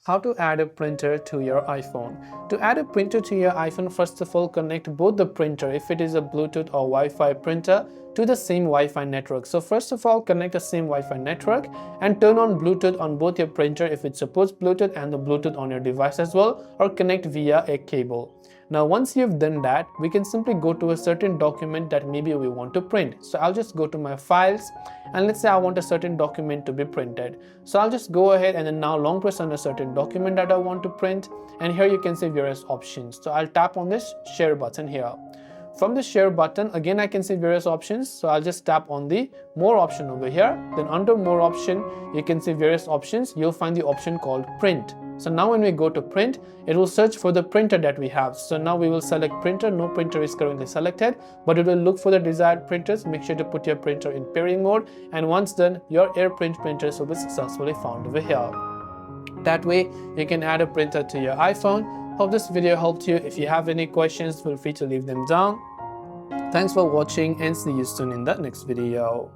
How to add a printer to your iPhone. To add a printer to your iPhone, first of all, connect both the printer, if it is a Bluetooth or Wi-Fi printer, to the same Wi-Fi network. So first of all, connect the same Wi-Fi network and turn on Bluetooth on both your printer if it supports Bluetooth and the Bluetooth on your device as well, or connect via a cable. Now once you've done that, we can simply go to a certain document that maybe we want to print. So I'll just go to my files and let's say I want a certain document to be printed. So I'll just go ahead and then now long press on a certain document that I want to print, and here you can see various options. So I'll tap on this share button here. From the share button, again I can see various options, so I'll just tap on the more option over here. Then under more option, you can see various options. You'll find the option called print. So now when we go to print, it will search for the printer that we have. So now we will select printer. No printer is currently selected, but it will look for the desired printers. Make sure to put your printer in pairing mode, and once done, your AirPrint printers will be successfully found over here. That way you can add a printer to your iPhone. Hope this video helped you. If you have any questions, feel free to leave them down. Thanks for watching and see you soon in the next video.